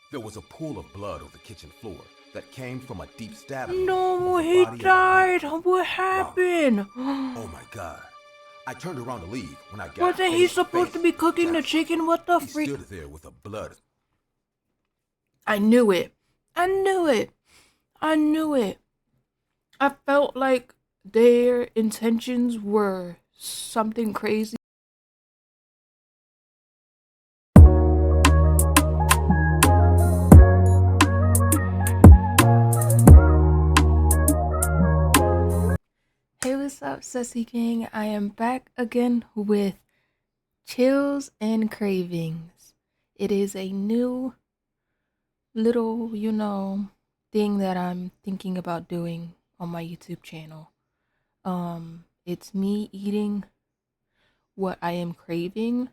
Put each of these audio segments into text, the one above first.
There was a pool of blood on the kitchen floor that came from a deep stab wound No, over the he body died. of a man. What Ralph. happened? Oh my god. I turned around to leave when I got Wasn't he face to supposed to face be with cooking the Jackson. chicken? What the He freak? stood there with a blood. I knew it. I knew it. I knew it. I felt like their intentions were something crazy. Hey, what's up, Sussy King? I am back again with Chills and Cravings. It is a new little, thing that I'm thinking about doing on my YouTube channel. It's me eating what I am craving,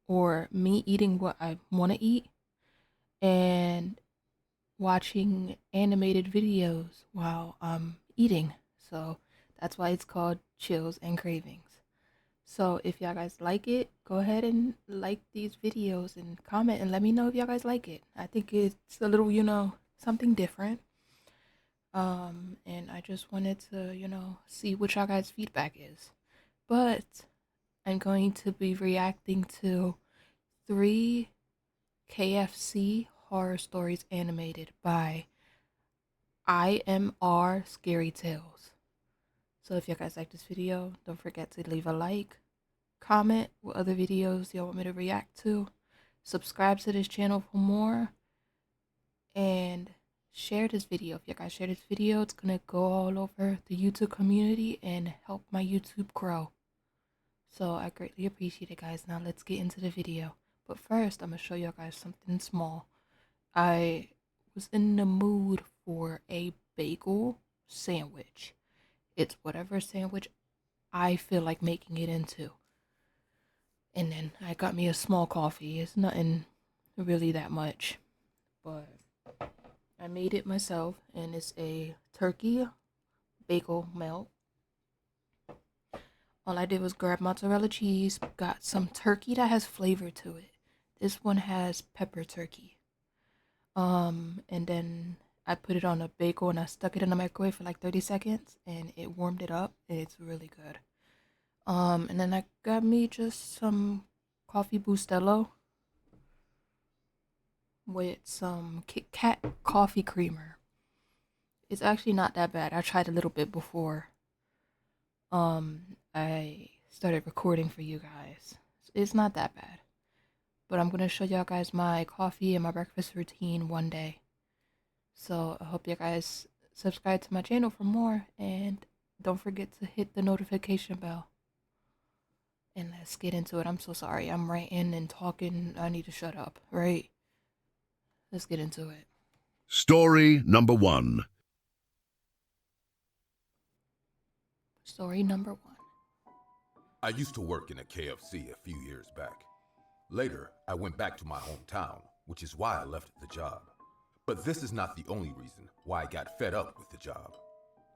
or me eating what I want to eat, and watching animated videos while I'm eating. So that's why it's called Chills and Cravings. So if y'all guys like it, go ahead and like these videos and comment and let me know if y'all guys like it. I think it's a little, something different. And I just wanted to, see what y'all guys' feedback is. But I'm going to be reacting to 3 KFC horror stories animated by IMR Scary Tales. So if you guys like this video, don't forget to leave a like, comment what other videos y'all want me to react to, subscribe to this channel for more, and share this video. If you guys share this video, it's gonna go all over the YouTube community and help my YouTube grow. So I greatly appreciate it, guys. Now let's get into the video. But first, I'm gonna show you guys something small. I was in the mood for a bagel sandwich. It's whatever sandwich I feel like making it into. And then I got me a small coffee. It's nothing really that much, but I made it myself, and it's a turkey bagel melt. All I did was grab mozzarella cheese, got some turkey that has flavor to it. This one has pepper turkey. And then I put it on a bagel and I stuck it in the microwave for like 30 seconds and it warmed it up. It's really good. And then I got me just some coffee Bustelo with some Kit Kat coffee creamer. It's actually not that bad. I tried a little bit before I started recording for you guys. It's not that bad. But I'm gonna show y'all guys my coffee and my breakfast routine one day. So I hope you guys subscribe to my channel for more, and don't forget to hit the notification bell. And let's get into it. I'm so sorry. I'm ranting and talking. I need to shut up, right? Let's get into it. Story number 1. Story number 1. I used to work in a KFC a few years back. Later, I went back to my hometown, which is why I left the job. But this is not the only reason why I got fed up with the job.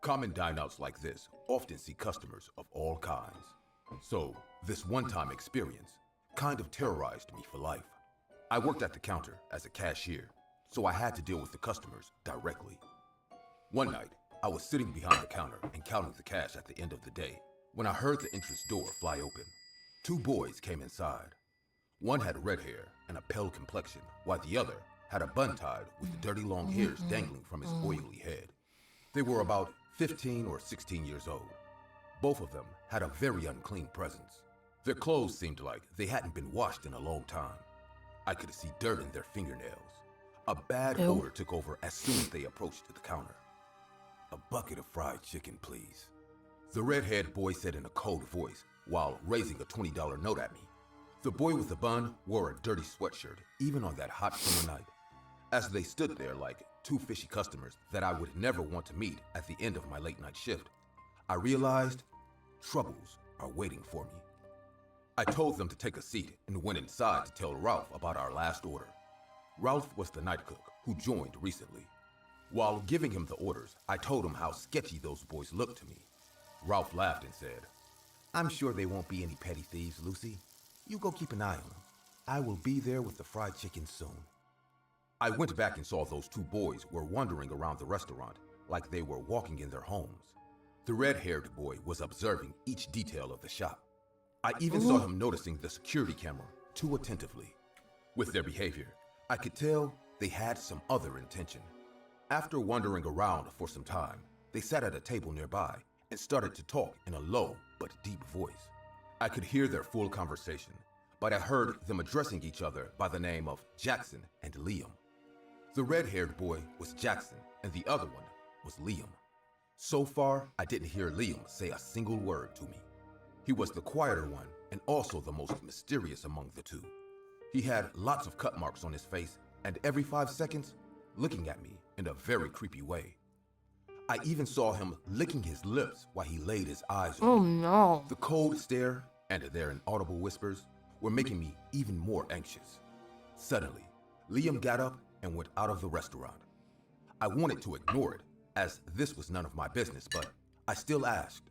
Common dine-outs like this often see customers of all kinds. So, this one-time experience kind of terrorized me for life. I worked at the counter as a cashier, so I had to deal with the customers directly. One night, I was sitting behind the counter and counting the cash at the end of the day when I heard the entrance door fly open. 2 boys came inside. One had red hair and a pale complexion, while the other had a bun tied with the dirty long hairs dangling from his oily head. They were about 15 or 16 years old. Both of them had a very unclean presence. Their clothes seemed like they hadn't been washed in a long time. I could see dirt in their fingernails. A bad Ew. odor took over as soon as they approached the counter. "A bucket of fried chicken, please," the red-haired boy said in a cold voice while raising a $20 note at me. The boy with the bun wore a dirty sweatshirt even on that hot summer night. As they stood there like 2 fishy customers that I would never want to meet at the end of my late-night shift, I realized troubles are waiting for me. I told them to take a seat and went inside to tell Ralph about our last order. Ralph was the night cook who joined recently. While giving him the orders, I told him how sketchy those boys looked to me. Ralph laughed and said, "I'm sure they won't be any petty thieves, Lucy. You go keep an eye on them." I will be there with the fried chicken soon. I went back and saw those two boys were wandering around the restaurant like they were walking in their homes. The red-haired boy was observing each detail of the shop. I even saw him noticing the security camera too attentively. With their behavior, I could tell they had some other intention. After wandering around for some time, they sat at a table nearby and started to talk in a low but deep voice. I could hear their full conversation, but I heard them addressing each other by the name of Jackson and Liam. The red-haired boy was Jackson and the other one was Liam. So far, I didn't hear Liam say a single word to me. He was the quieter one and also the most mysterious among the two. He had lots of cut marks on his face and every 5 seconds, looking at me in a very creepy way. I even saw him licking his lips while he laid his eyes on me. Oh no. The cold stare and their inaudible whispers were making me even more anxious. Suddenly, Liam got up and went out of the restaurant. I wanted to ignore it, as this was none of my business, but I still asked,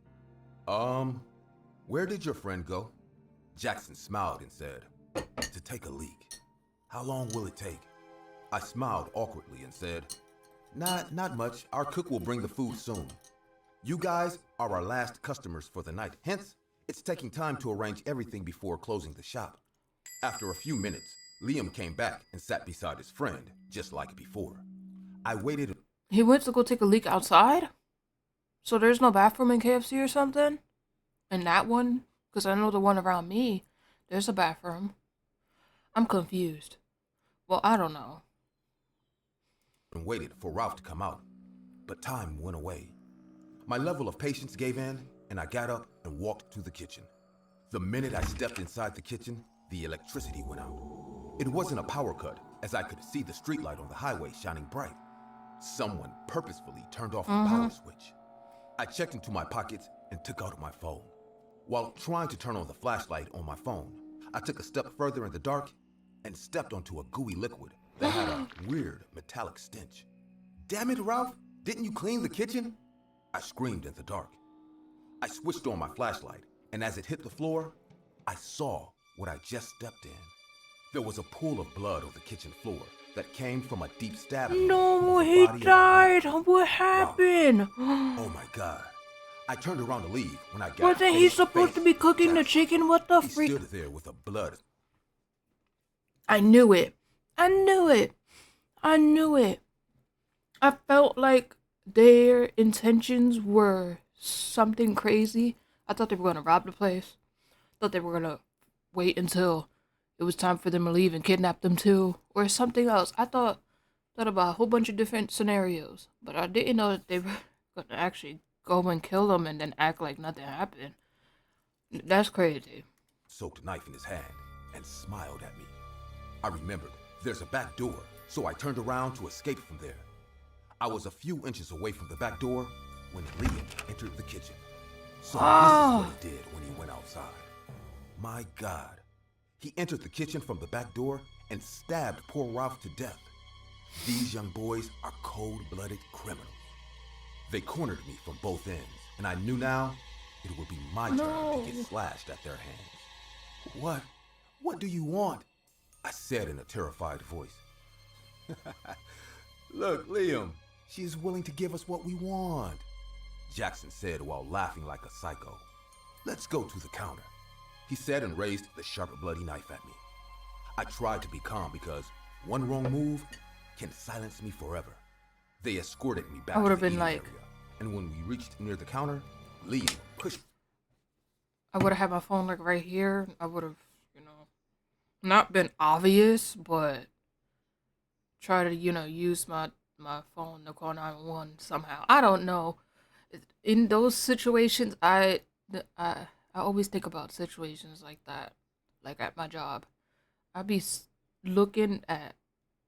where did your friend go? Jackson smiled and said, to take a leak. How long will it take? I smiled awkwardly and said, not much. Our cook will bring the food soon. You guys are our last customers for the night. Hence, it's taking time to arrange everything before closing the shop. After a few minutes, Liam came back and sat beside his friend, just like before. I waited. He went to go take a leak outside? So there's no bathroom in KFC or something? In that one? Because I know the one around me, there's a bathroom. I'm confused. Well, I don't know. And waited for Ralph to come out, but time went away. My level of patience gave in, and I got up and walked to the kitchen. The minute I stepped inside the kitchen, the electricity went out. It wasn't a power cut, as I could see the streetlight on the highway shining bright. Someone purposefully turned off the power switch. I checked into my pockets and took out my phone. While trying to turn on the flashlight on my phone, I took a step further in the dark and stepped onto a gooey liquid that had a weird metallic stench. Damn it, Ralph! Didn't you clean the kitchen? I screamed in the dark. I switched on my flashlight, and as it hit the floor, I saw what I just stepped in. There was a pool of blood on the kitchen floor that came from a deep stab. No, he died. What happened? Oh my God. I turned around to leave when I got Wasn't he supposed to be cooking the chicken? What the freak? He stood there with a blood. I knew it. I knew it. I knew it. I felt like their intentions were something crazy. I thought they were going to rob the place. Thought they were going to wait until it was time for them to leave and kidnap them too. Or something else. I thought about a whole bunch of different scenarios. But I didn't know that they were going to actually go and kill them and then act like nothing happened. That's crazy. Soaked knife in his hand and smiled at me. I remembered there's a back door, so I turned around to escape from there. I was a few inches away from the back door when Liam entered the kitchen. So this is what he did when he went outside. My God. He entered the kitchen from the back door and stabbed poor Ralph to death. These young boys are cold-blooded criminals. They cornered me from both ends, and I knew now it would be my turn to get slashed at their hands. What? What do you want? I said in a terrified voice. Look, Liam, she is willing to give us what we want, Jackson said while laughing like a psycho. Let's go to the counter, he said and raised the sharp, bloody knife at me. I tried to be calm because one wrong move can silence me forever. They escorted me back to the eating area, and when we reached near the counter, Liam pushed. I would have had my phone like right here. I would have, not been obvious, but try to, use my phone to call 911 somehow. I don't know. In those situations, I always think about situations like that, like at my job. I'd be looking at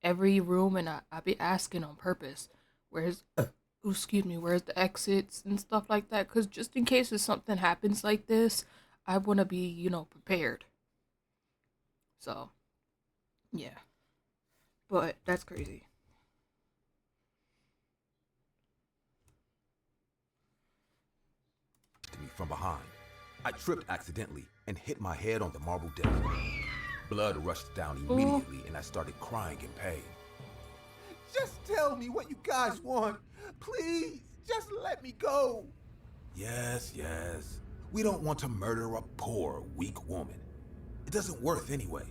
every room and I'd be asking on purpose, where's the exits and stuff like that, because just in case if something happens like this, I want to be, prepared. So, yeah. But that's crazy. Me from behind. I tripped accidentally and hit my head on the marble desk. Blood rushed down immediately, and I started crying in pain. Just tell me what you guys want. Please, just let me go. Yes. We don't want to murder a poor, weak woman. It doesn't worth anyway.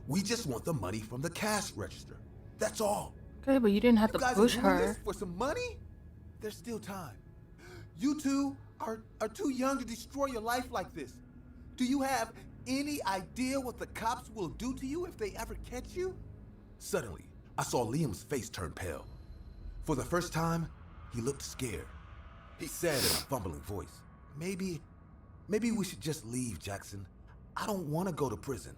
We just want the money from the cash register. That's all. Okay, but you didn't have to push You guys are doing her. this for some money? There's still time. You two are too young to destroy your life like this. Do you have any idea what the cops will do to you if they ever catch you? Suddenly, I saw Liam's face turn pale. For the first time, he looked scared. He said in a fumbling voice, Maybe we should just leave, Jackson. I don't want to go to prison.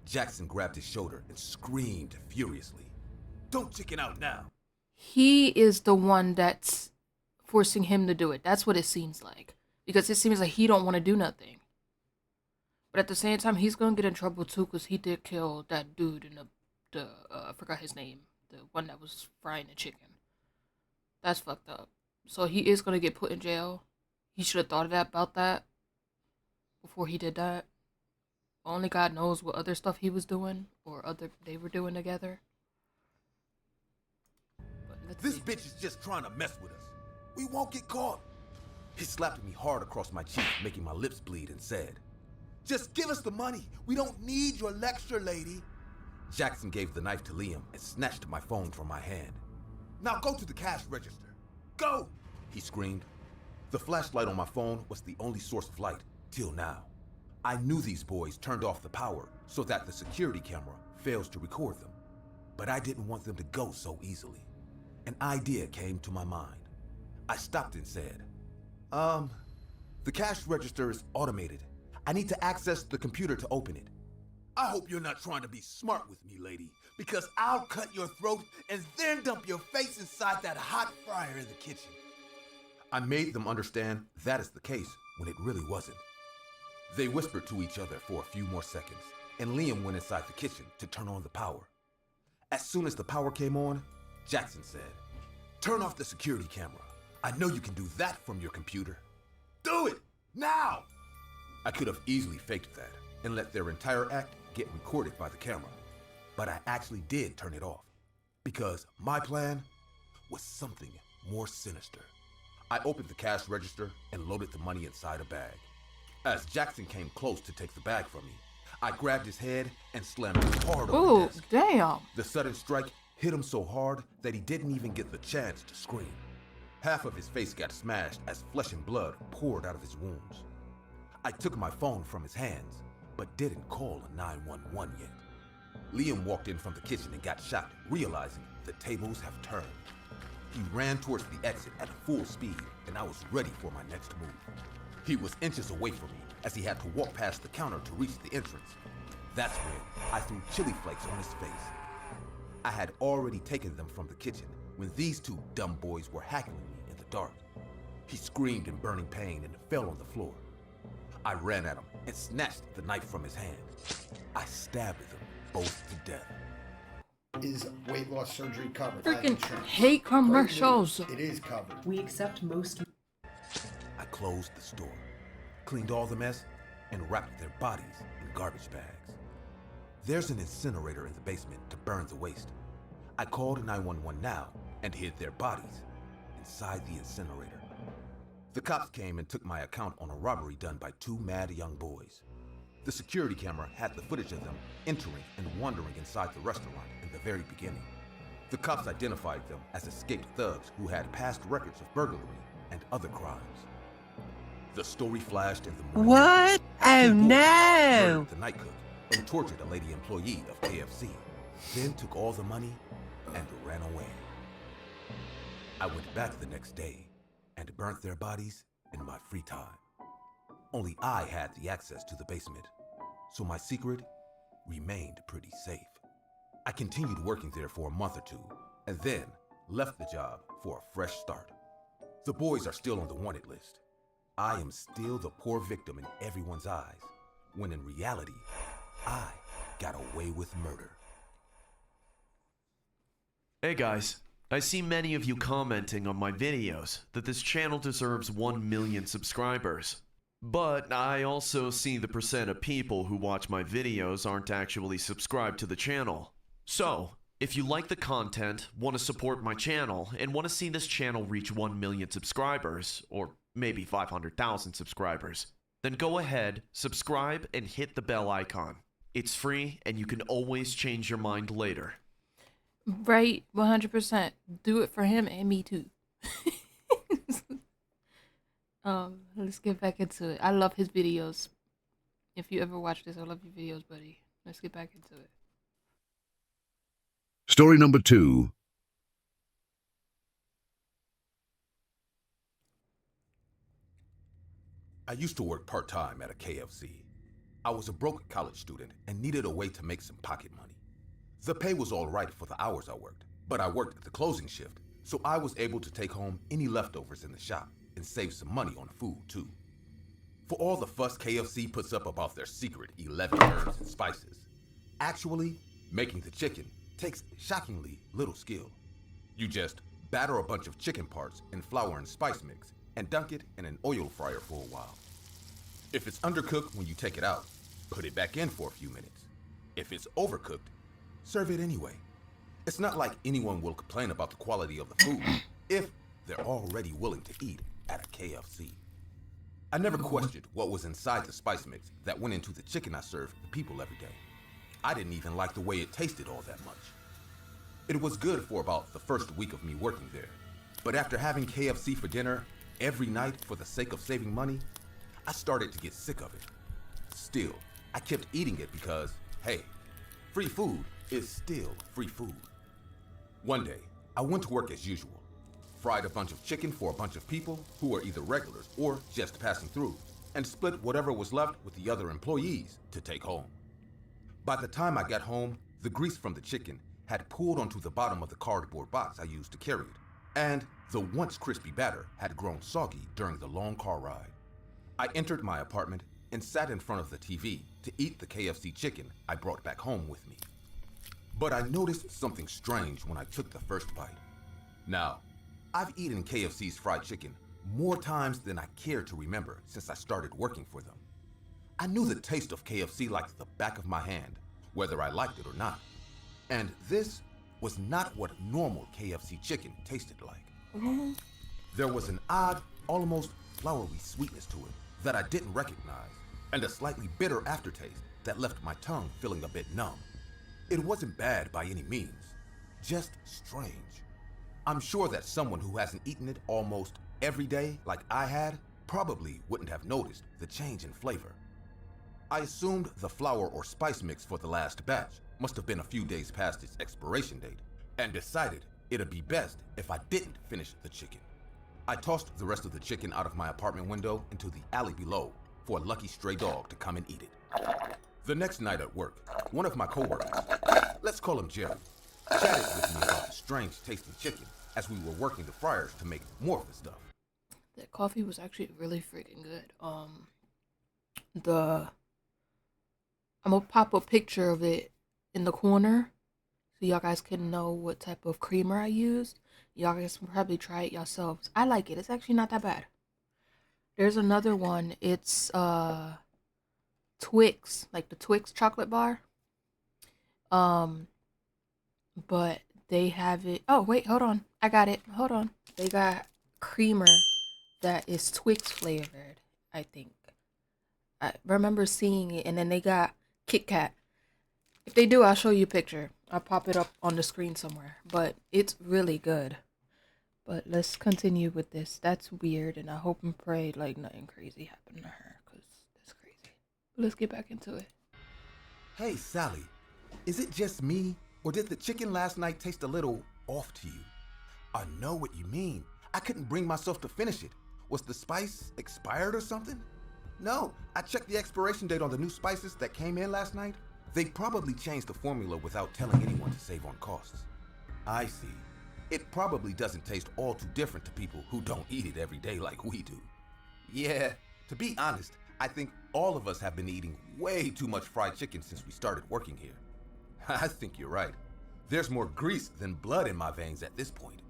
Jackson grabbed his shoulder and screamed furiously. Don't chicken out now. He is the one that's forcing him to do it. That's what it seems like. Because it seems like he don't want to do nothing. But at the same time, he's going to get in trouble too because he did kill that dude in I forgot his name. The one that was frying the chicken. That's fucked up. So he is going to get put in jail. He should have thought about that before he did that. Only God knows what other stuff he was doing or they were doing together. This bitch is just trying to mess with us. We won't get caught. He slapped me hard across my cheek, making my lips bleed, and said, Just give us the money. We don't need your lecture, lady. Jackson gave the knife to Liam and snatched my phone from my hand. Now go to the cash register. Go! He screamed. The flashlight on my phone was the only source of light, till now. I knew these boys turned off the power so that the security camera fails to record them. But I didn't want them to go so easily. An idea came to my mind. I stopped and said, the cash register is automated. I need to access the computer to open it. I hope you're not trying to be smart with me, lady, because I'll cut your throat and then dump your face inside that hot fryer in the kitchen. I made them understand that is the case when it really wasn't. They whispered to each other for a few more seconds, and Liam went inside the kitchen to turn on the power. As soon as the power came on, Jackson said, Turn off the security camera. I know you can do that from your computer. Do it, now! I could have easily faked that and let their entire act get recorded by the camera, but I actually did turn it off, because my plan was something more sinister. I opened the cash register and loaded the money inside a bag. As Jackson came close to take the bag from me, I grabbed his head and slammed it hard on the desk. Damn. The sudden strike hit him so hard that he didn't even get the chance to scream. Half of his face got smashed as flesh and blood poured out of his wounds. I took my phone from his hands, but didn't call a 911 yet. Liam walked in from the kitchen and got shocked, realizing the tables have turned. He ran towards the exit at full speed, and I was ready for my next move. He was inches away from me as he had to walk past the counter to reach the entrance. That's when I threw chili flakes on his face. I had already taken them from the kitchen when these two dumb boys were hackling me in the dark. He screamed in burning pain and fell on the floor. I ran at him and snatched the knife from his hand. I stabbed them both to death. Is weight loss surgery covered by Freaking insurance? hate commercials. It is covered. We accept most. I closed the store, cleaned all the mess, and wrapped their bodies in garbage bags. There's an incinerator in the basement to burn the waste. I called 911 now and hid their bodies inside the incinerator. The cops came and took my account on a robbery done by two mad young boys. The security camera had the footage of them entering and wandering inside the restaurant in the very beginning. The cops identified them as escaped thugs who had past records of burglary and other crimes. The story flashed in the morning. What? Oh Two boys no! murdered the night cook and tortured a lady employee of KFC, then took all the money and ran away. I went back the next day and burnt their bodies in my free time. Only I had the access to the basement, so my secret remained pretty safe. I continued working there for a month or two, and then left the job for a fresh start. The boys are still on the wanted list. I am still the poor victim in everyone's eyes, when in reality, I got away with murder. Hey guys, I see many of you commenting on my videos that this channel deserves 1 million subscribers. But I also see the percent of people who watch my videos aren't actually subscribed to the channel. So, if you like the content, want to support my channel, and want to see this channel reach 1 million subscribers, or maybe 500,000 subscribers, then go ahead, subscribe, and hit the bell icon. It's free, and you can always change your mind later. Right, 100%. Do it for him and me too. Let's get back into it. I love his videos. If you ever watch this, I love your videos, buddy. Let's get back into it. Story number 2. I used to work part-time at a KFC. I was a broke college student and needed a way to make some pocket money. The pay was all right for the hours I worked, but I worked the closing shift, so I was able to take home any leftovers in the shop and save some money on food too. For all the fuss KFC puts up about their secret 11 herbs and spices, actually, making the chicken takes shockingly little skill. You just batter a bunch of chicken parts in flour and spice mix and dunk it in an oil fryer for a while. If it's undercooked when you take it out, put it back in for a few minutes. If it's overcooked, serve it anyway. It's not like anyone will complain about the quality of the food if they're already willing to eat at a KFC. I never questioned what was inside the spice mix that went into the chicken I served the people every day. I didn't even like the way it tasted all that much. It was good for about the first week of me working there, but after having KFC for dinner every night for the sake of saving money, I started to get sick of it. Still, I kept eating it because, hey, free food is still free food. One day, I went to work as usual, fried a bunch of chicken for a bunch of people who were either regulars or just passing through, and split whatever was left with the other employees to take home. By the time I got home, the grease from the chicken had pooled onto the bottom of the cardboard box I used to carry it, and the once crispy batter had grown soggy during the long car ride. I entered my apartment and sat in front of the TV to eat the KFC chicken I brought back home with me. But I noticed something strange when I took the first bite. Now, I've eaten KFC's fried chicken more times than I care to remember since I started working for them. I knew the taste of KFC like the back of my hand, whether I liked it or not. And this was not what normal KFC chicken tasted like. There was an odd, almost floury sweetness to it that I didn't recognize, and a slightly bitter aftertaste that left my tongue feeling a bit numb. It wasn't bad by any means, just strange. I'm sure that someone who hasn't eaten it almost every day like I had probably wouldn't have noticed the change in flavor. I assumed the flour or spice mix for the last batch must have been a few days past its expiration date, and decided it'd be best if I didn't finish the chicken. I tossed the rest of the chicken out of my apartment window into the alley below for a lucky stray dog to come and eat it. The next night at work, one of my coworkers, let's call him Jerry, chatted with me about the strange tasting chicken as we were working the fryers to make more of the stuff. That coffee was actually really freaking good. I'm gonna pop a picture of it in the corner so y'all guys can know what type of creamer I used. Y'all guys can probably try it yourselves. I like it. It's actually not that bad. There's another one. It's Twix, like the Twix chocolate bar. But they have it. Oh, wait, hold on. I got it. Hold on. They got creamer that is Twix flavored, I think. I remember seeing it, and then they got Kit Kat. If they do, I'll show you a picture. I'll pop it up on the screen somewhere. But it's really good. But let's continue with this. That's weird, and I hope and pray like nothing crazy happened to her, because that's crazy. But let's get back into it. Hey, Sally, is it just me, or did the chicken last night taste a little off to you? I know what you mean. I couldn't bring myself to finish it. Was the spice expired or something? No, I checked the expiration date on the new spices that came in last night. They probably changed the formula without telling anyone to save on costs. I see. It probably doesn't taste all too different to people who don't eat it every day like we do. Yeah, to be honest, I think all of us have been eating way too much fried chicken since we started working here. I think you're right. There's more grease than blood in my veins at this point.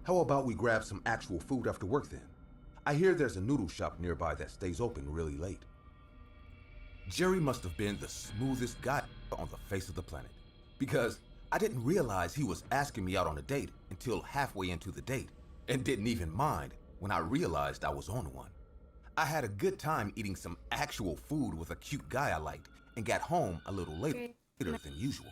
How about we grab some actual food after work then? I hear there's a noodle shop nearby that stays open really late. Jerry must have been the smoothest guy on the face of the planet, because I didn't realize he was asking me out on a date until halfway into the date, and didn't even mind when I realized I was on one. I had a good time eating some actual food with a cute guy I liked, and got home a little later than usual.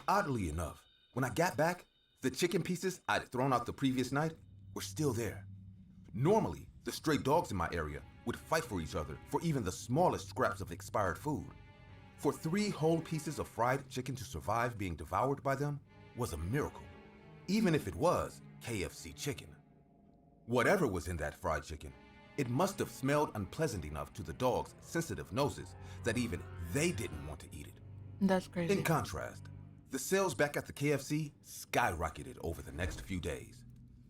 Oddly enough, when I got back, the chicken pieces I'd thrown out the previous night were still there. Normally, the stray dogs in my area would fight for each other for even the smallest scraps of expired food. For 3 whole pieces of fried chicken to survive being devoured by them was a miracle, even if it was KFC chicken. Whatever was in that fried chicken, it must have smelled unpleasant enough to the dogs' sensitive noses that even they didn't want to eat it. That's crazy. In contrast, the sales back at the KFC skyrocketed over the next few days.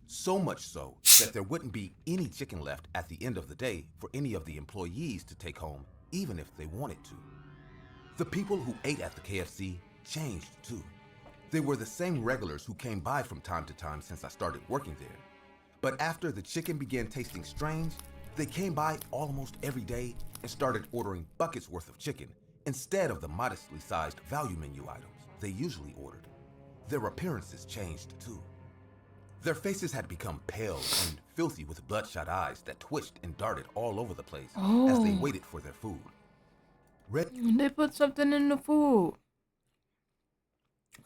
So much so that there wouldn't be any chicken left at the end of the day for any of the employees to take home, even if they wanted to. The people who ate at the KFC changed too. They were the same regulars who came by from time to time since I started working there. But after the chicken began tasting strange, they came by almost every day and started ordering buckets worth of chicken instead of the modestly sized value menu items they usually ordered. Their appearances changed too. Their faces had become pale and filthy with bloodshot eyes that twitched and darted all over the place as they waited for their food. They put something in the food.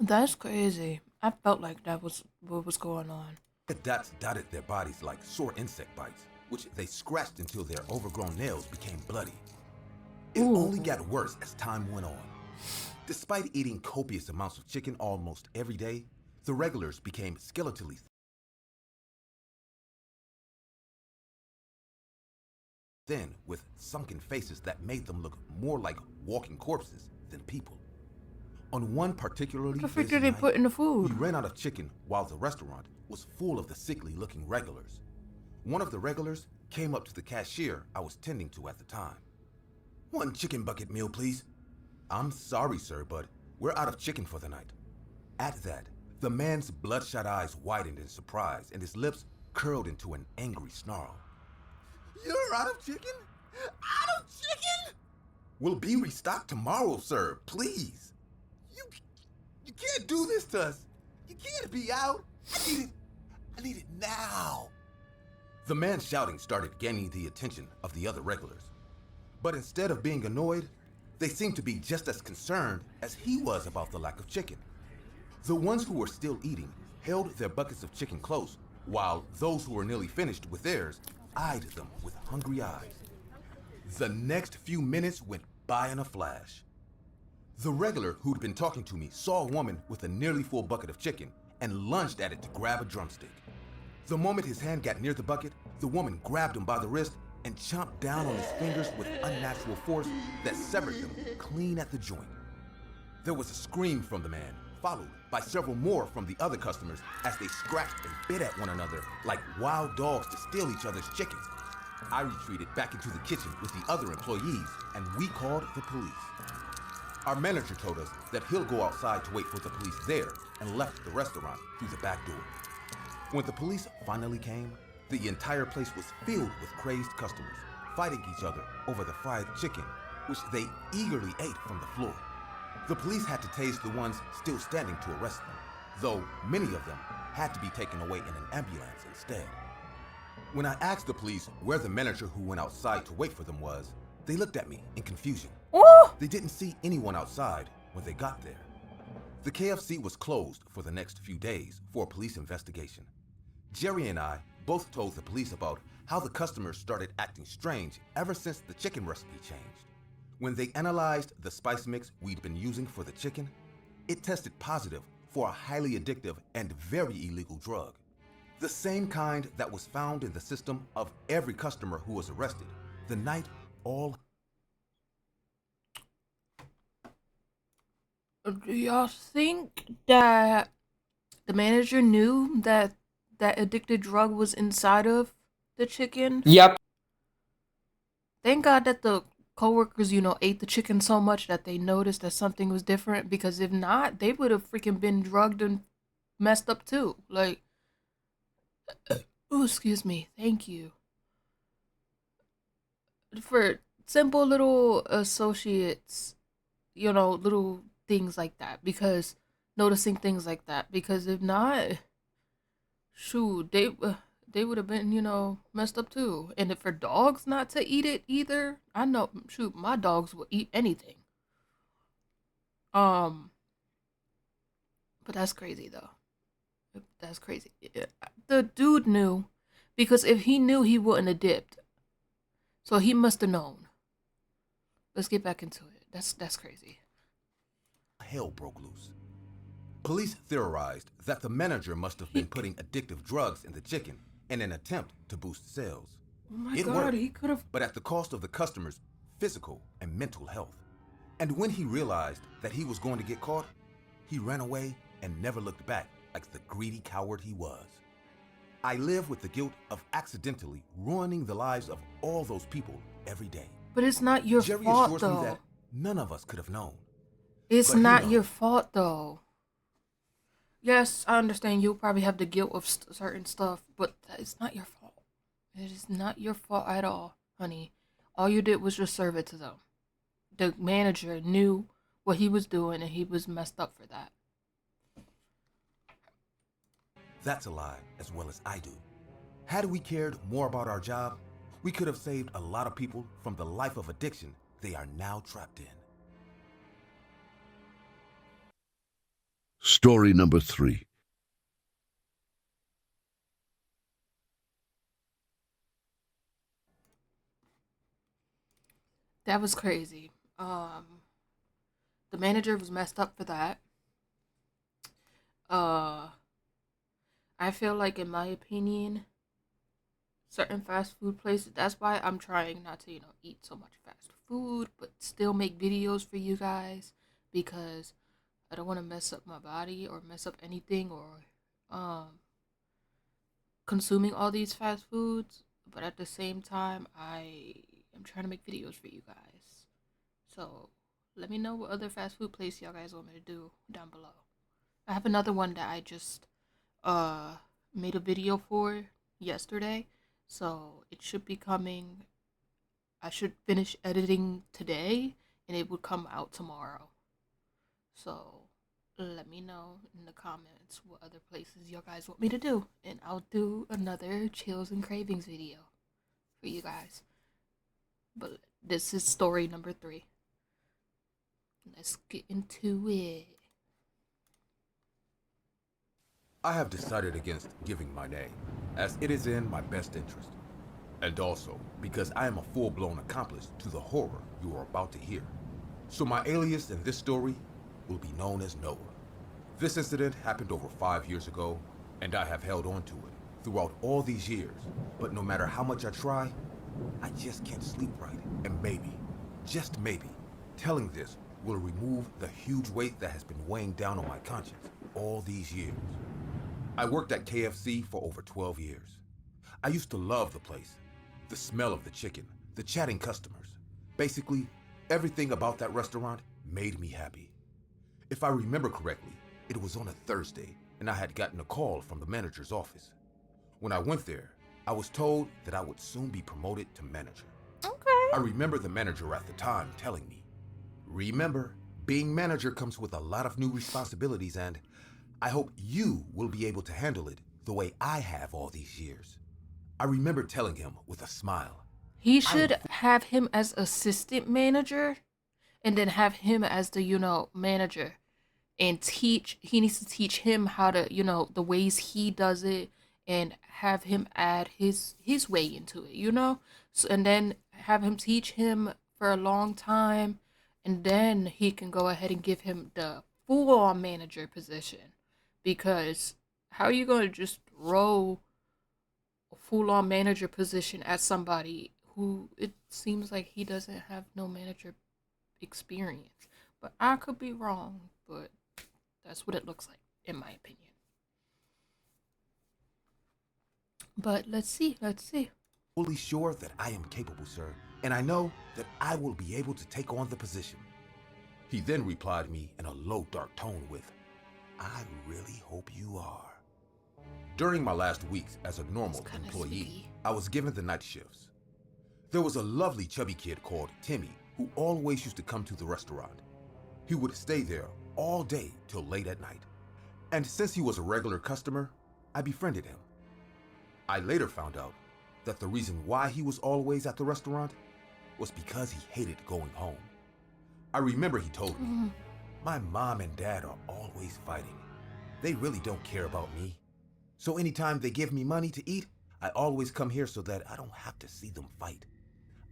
That's crazy. I felt like that was what was going on. Red dots dotted their bodies like sore insect bites, which they scratched until their overgrown nails became bloody. It only got worse as time went on. Despite eating copious amounts of chicken almost every day, the regulars became skeletally thin with sunken faces that made them look more like walking corpses than people. On one particularly What the frick busy did they night, put in the food? we ran out of chicken while the restaurant was full of the sickly-looking regulars. One of the regulars came up to the cashier I was tending to at the time. "1 chicken bucket meal, please." "I'm sorry, sir, but we're out of chicken for the night." At that, the man's bloodshot eyes widened in surprise and his lips curled into an angry snarl. "You're out of chicken? Out of chicken?" "We'll be restocked tomorrow, sir, please." You can't do this to us. You can't be out. I need it now." The man's shouting started gaining the attention of the other regulars. But instead of being annoyed, they seemed to be just as concerned as he was about the lack of chicken. The ones who were still eating held their buckets of chicken close, while those who were nearly finished with theirs eyed them with hungry eyes. The next few minutes went by in a flash. The regular who'd been talking to me saw a woman with a nearly full bucket of chicken and lunged at it to grab a drumstick. The moment his hand got near the bucket, the woman grabbed him by the wrist and chomped down on his fingers with unnatural force that severed them clean at the joint. There was a scream from the man, followed by several more from the other customers as they scratched and bit at one another like wild dogs to steal each other's chickens. I retreated back into the kitchen with the other employees, and we called the police. Our manager told us that he'll go outside to wait for the police there and left the restaurant through the back door. When the police finally came, the entire place was filled with crazed customers, fighting each other over the fried chicken, which they eagerly ate from the floor. The police had to tase the ones still standing to arrest them, though many of them had to be taken away in an ambulance instead. When I asked the police where the manager who went outside to wait for them was, they looked at me in confusion. They didn't see anyone outside when they got there. The KFC was closed for the next few days for a police investigation. Jerry and I both told the police about how the customers started acting strange ever since the chicken recipe changed. When they analyzed the spice mix we'd been using for the chicken, it tested positive for a highly addictive and very illegal drug. The same kind that was found in the system of every customer who was arrested the night all. Do y'all think that the manager knew that that addicted drug was inside of the chicken? Yep. Thank God that the coworkers, ate the chicken so much that they noticed that something was different, because if not, they would have freaking been drugged and messed up too. Like, oh, excuse me. Thank you. for simple little associates, you know, little things like that, because noticing things like that, because if not, shoot, they would have been, you know, messed up too. And if for dogs not to eat it either, I know, shoot, my dogs will eat anything. Um, but that's crazy though. That's crazy. The dude knew, because if he knew, he wouldn't have dipped. So he must have known. Let's get back into it. That's crazy. Hell broke loose. Police theorized that the manager must have been putting addictive drugs in the chicken in an attempt to boost sales. Oh my It God, worked, he could have. but at the cost of the customer's physical and mental health. And when he realized that he was going to get caught, he ran away and never looked back like the greedy coward he was. I live with the guilt of accidentally ruining the lives of all those people every day. But it's not your Jerry fault assures though. me that none of us could have known. It's But he not knows. your fault though. Yes, I understand you'll probably have the guilt of certain stuff, but it's not your fault. It is not your fault at all, honey. All you did was just serve it to them. The manager knew what he was doing, and he was messed up for that. That's a lie, as well as I do. Had we cared more about our job, we could have saved a lot of people from the life of addiction they are now trapped in. Story number 3. That was crazy. The manager was messed up for that. Uh, I feel like, in my opinion, certain fast food places. That's why I'm trying not to, eat so much fast food, but still make videos for you guys, because I don't want to mess up my body or mess up anything, or consuming all these fast foods. But at the same time, I am trying to make videos for you guys. So let me know what other fast food place y'all guys want me to do down below. I have another one that I just made a video for yesterday, so it should be coming. I should finish editing today, and it would come out tomorrow. So let me know in the comments what other places you guys want me to do, and I'll do another chills and cravings video for you guys. But this is story number 3. Let's get into it. I have decided against giving my name, as it is in my best interest. And also, because I am a full-blown accomplice to the horror you are about to hear. So my alias in this story will be known as Noah. This incident happened over 5 years ago, and I have held on to it throughout all these years. But no matter how much I try, I just can't sleep right. And maybe, just maybe, telling this will remove the huge weight that has been weighing down on my conscience all these years. I worked at KFC for over 12 years. I used to love the place. The smell of the chicken, the chatting customers. Basically, everything about that restaurant made me happy. If I remember correctly, it was on a Thursday, and I had gotten a call from the manager's office. When I went there, I was told that I would soon be promoted to manager. Okay. I remember the manager at the time telling me, "Remember, being manager comes with a lot of new responsibilities, and I hope you will be able to handle it the way I have all these years." I remember telling him with a smile, He should have him as assistant manager, and then have him as the, manager, and he needs to teach him how to, the ways he does it, and have him add his way into it. So, and then have him teach him for a long time, and then he can go ahead and give him the full-on manager position. Because how are you going to just throw a full-on manager position at somebody who it seems like he doesn't have no manager experience? But I could be wrong, but that's what it looks like, in my opinion. But let's see. fully sure that I am capable, sir, and I know that I will be able to take on the position." He then replied me in a low, dark tone with, "I really hope you are." During my last weeks as a normal It's kinda employee, spooky. I was given the night shifts. There was a lovely chubby kid called Timmy who always used to come to the restaurant. He would stay there all day till late at night. And since he was a regular customer, I befriended him. I later found out that the reason why he was always at the restaurant was because he hated going home. I remember he told me, "My mom and dad are always fighting. They really don't care about me. So anytime they give me money to eat, I always come here so that I don't have to see them fight."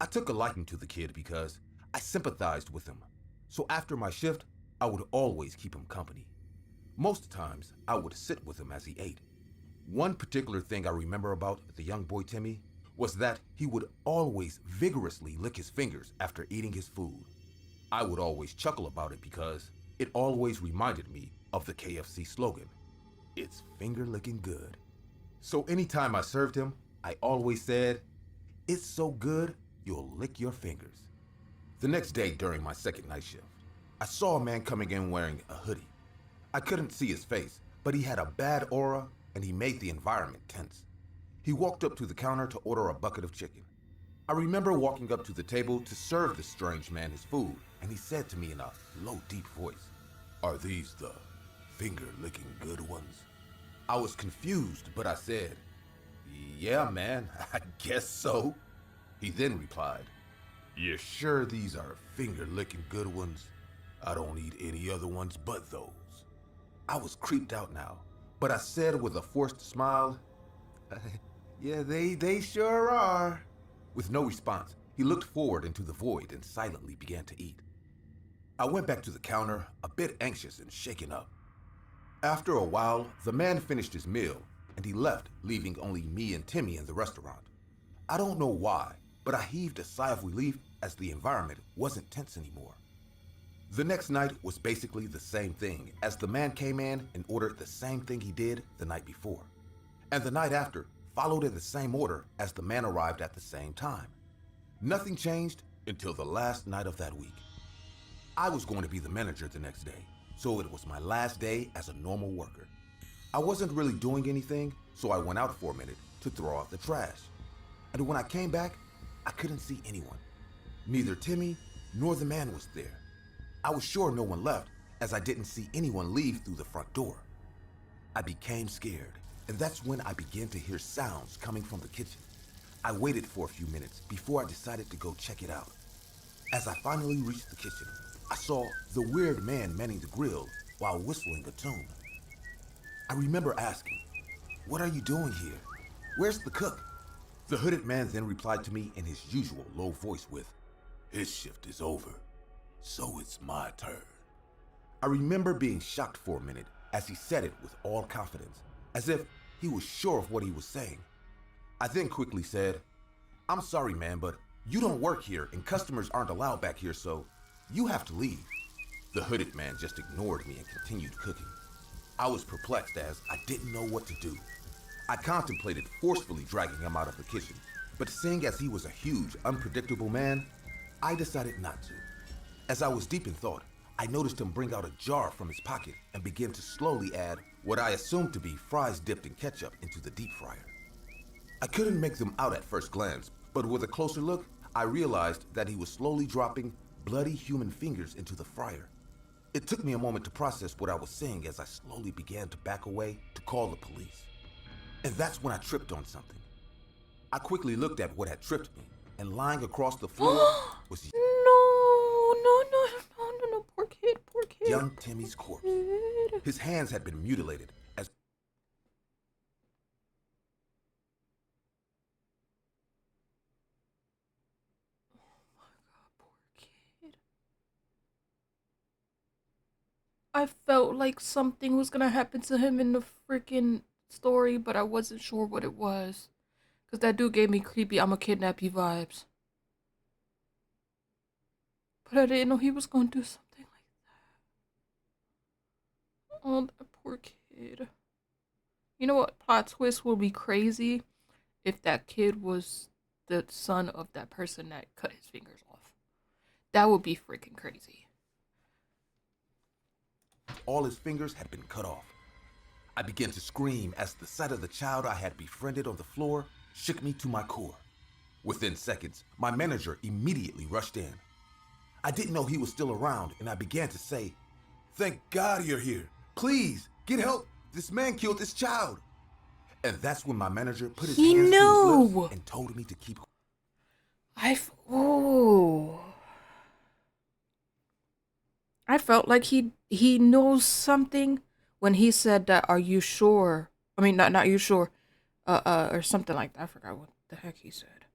I took a liking to the kid because I sympathized with him. So after my shift, I would always keep him company. Most times, I would sit with him as he ate. One particular thing I remember about the young boy Timmy was that he would always vigorously lick his fingers after eating his food. I would always chuckle about it because it always reminded me of the KFC slogan, "It's finger licking good." So anytime I served him, I always said, "It's so good, you'll lick your fingers." The next day during my second night shift, I saw a man coming in wearing a hoodie. I couldn't see his face, but he had a bad aura and he made the environment tense. He walked up to the counter to order a bucket of chicken. I remember walking up to the table to serve the strange man his food, and he said to me in a low, deep voice, "Are these the finger-licking good ones?" I was confused, but I said, "Yeah, man, I guess so." He then replied, "You sure these are finger-licking good ones? I don't eat any other ones but those." I was creeped out now, but I said with a forced smile, "Yeah, they sure are." With no response, he looked forward into the void and silently began to eat. I went back to the counter, a bit anxious and shaken up. After a while, the man finished his meal and he left, leaving only me and Timmy in the restaurant. I don't know why, but I heaved a sigh of relief as the environment wasn't tense anymore. The next night was basically the same thing, as the man came in and ordered the same thing he did the night before. And the night after followed in the same order as the man arrived at the same time. Nothing changed until the last night of that week. I was going to be the manager the next day, so it was my last day as a normal worker. I wasn't really doing anything, so I went out for a minute to throw out the trash. And when I came back, I couldn't see anyone. Neither Timmy nor the man was there. I was sure no one left, as I didn't see anyone leave through the front door. I became scared, and that's when I began to hear sounds coming from the kitchen. I waited for a few minutes before I decided to go check it out. As I finally reached the kitchen, I saw the weird man manning the grill while whistling a tune. I remember asking, "What are you doing here? Where's the cook?" The hooded man then replied to me in his usual low voice with, "His shift is over, so it's my turn." I remember being shocked for a minute as he said it with all confidence, as if he was sure of what he was saying. I then quickly said, "I'm sorry, man, but you don't work here and customers aren't allowed back here, so you have to leave." The hooded man just ignored me and continued cooking. I was perplexed as I didn't know what to do. I contemplated forcefully dragging him out of the kitchen, but seeing as he was a huge, unpredictable man, I decided not to. As I was deep in thought, I noticed him bring out a jar from his pocket and begin to slowly add what I assumed to be fries dipped in ketchup into the deep fryer. I couldn't make them out at first glance, but with a closer look, I realized that he was slowly dropping bloody human fingers into the fryer. It took me a moment to process what I was seeing as I slowly began to back away to call the police. And that's when I tripped on something. I quickly looked at what had tripped me, and lying across the floor was No, poor kid, poor kid. young Timmy's corpse. His hands had been mutilated as Poor kid. I felt like something was gonna happen to him in the freaking story, but I wasn't sure what it was. Because that dude gave me creepy "I'ma kidnap you" vibes. But I didn't know he was gonna do something like that. Oh, that poor kid. You know what plot twist would be crazy? If that kid was the son of that person that cut his fingers off. That would be freaking crazy. all his fingers had been cut off. I began to scream as the sight of the child I had befriended on the floor shook me to my core. Within seconds, my manager immediately rushed in. I didn't know he was still around, and I began to say, "Thank God you're here. Please, get help. This man killed this child." And that's when my manager put his He hands to his knew. lips and told me to keep. Oh. I felt like he knows something when he said that. Are you sure? I mean, not you sure, or something like that. I forgot what the heck he said,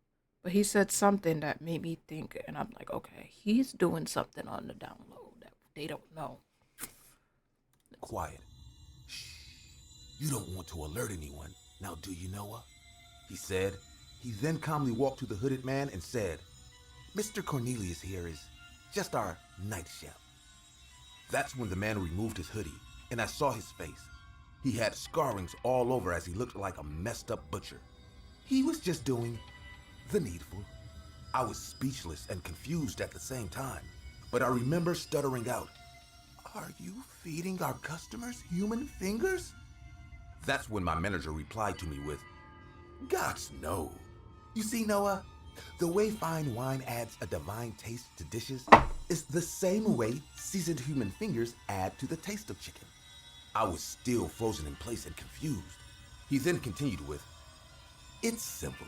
but he said something that made me think, and I'm like, okay, he's doing something on the download that they don't know. Quiet. Shh. You don't want to alert anyone, now do you, Noah? He said. He then calmly walked to the hooded man and said, "Mr. Cornelius here is just our night chef." That's when the man removed his hoodie, and I saw his face. He had scarrings all over as he looked like a messed up butcher. He was just doing the needful. I was speechless and confused at the same time, but I remember stuttering out, "Are you feeding our customers human fingers?" That's when my manager replied to me with, "Gosh, no. You see, Noah, the way fine wine adds a divine taste to dishes is the same way seasoned human fingers add to the taste of chicken." I was still frozen in place and confused. He then continued with, "It's simple.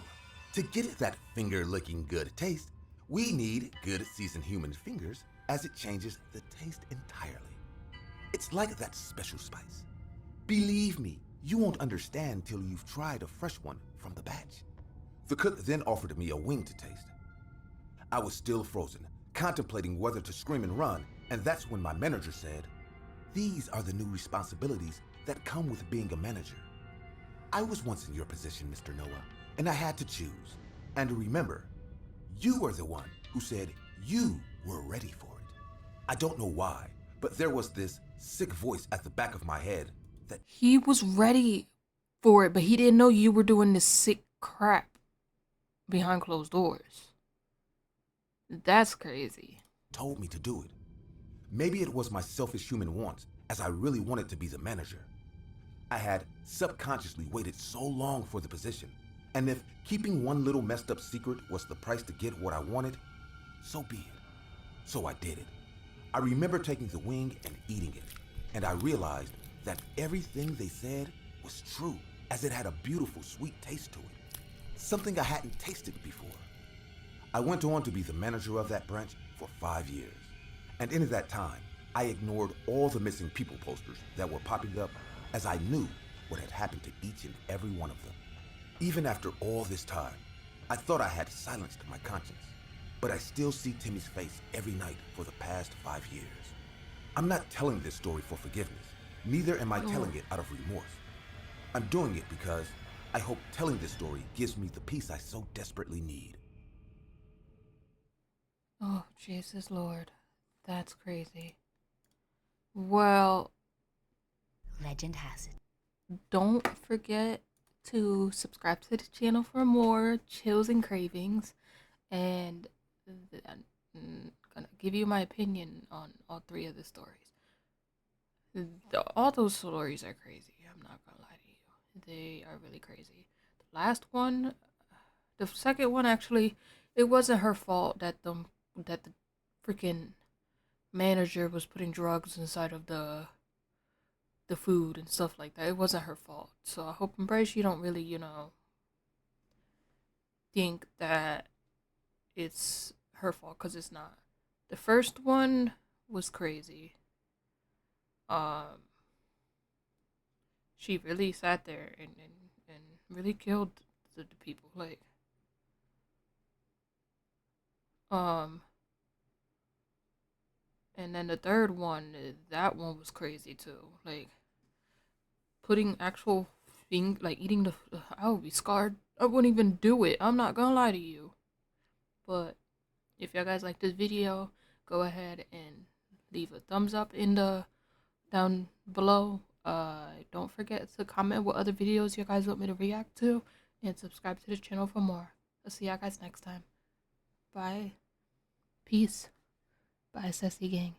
To get that finger-looking good taste, we need good seasoned human fingers, as it changes the taste entirely. It's like that special spice. Believe me, you won't understand till you've tried a fresh one from the batch." The cook then offered me a wing to taste. I was still frozen, contemplating whether to scream and run, and that's when my manager said, "These are the new responsibilities that come with being a manager. I was once in your position, Mr. Noah, and I had to choose. And remember, you were the one who said you were ready for it." I don't know why, but there was this sick voice at the back of my head that He was ready for it, but he didn't know you were doing this sick crap behind closed doors. That's crazy. told me to do it. Maybe it was my selfish human wants, as I really wanted to be the manager. I had subconsciously waited so long for the position, and if keeping one little messed up secret was the price to get what I wanted, so be it. So I did it. I remember taking the wing and eating it, and I realized that everything they said was true, as it had a beautiful sweet taste to it, something I hadn't tasted before. I went on to be the manager of that branch for 5 years, and in that time, I ignored all the missing people posters that were popping up, as I knew what had happened to each and every one of them. Even after all this time, I thought I had silenced my conscience, but I still see Timmy's face every night for the past 5 years. I'm not telling this story for forgiveness, neither am I telling it out of remorse. I'm doing it because I hope telling this story gives me the peace I so desperately need. Oh, Jesus Lord. That's crazy. Well, Legend has it. don't forget to subscribe to the channel for more chills and cravings. And I'm gonna give you my opinion on all 3 of the stories. All those stories are crazy. I'm not gonna lie to you. They are really crazy. The last one, the second one, actually, it wasn't her fault that the freaking manager was putting drugs inside of the food and stuff like that. It wasn't her fault. So I hope and pray she don't really, think that it's her fault, because it's not. The first one was crazy. She really sat there and really killed the people. Like, and then the third one, that one was crazy too. Like, putting actual thing, like eating the, I would be scarred. I wouldn't even do it. I'm not gonna lie to you. But if y'all guys like this video, go ahead and leave a thumbs up in the down below. Don't forget to comment what other videos you guys want me to react to, and subscribe to the channel for more. I'll see y'all guys next time. Bye. Peace. Bye, Sassy Gang.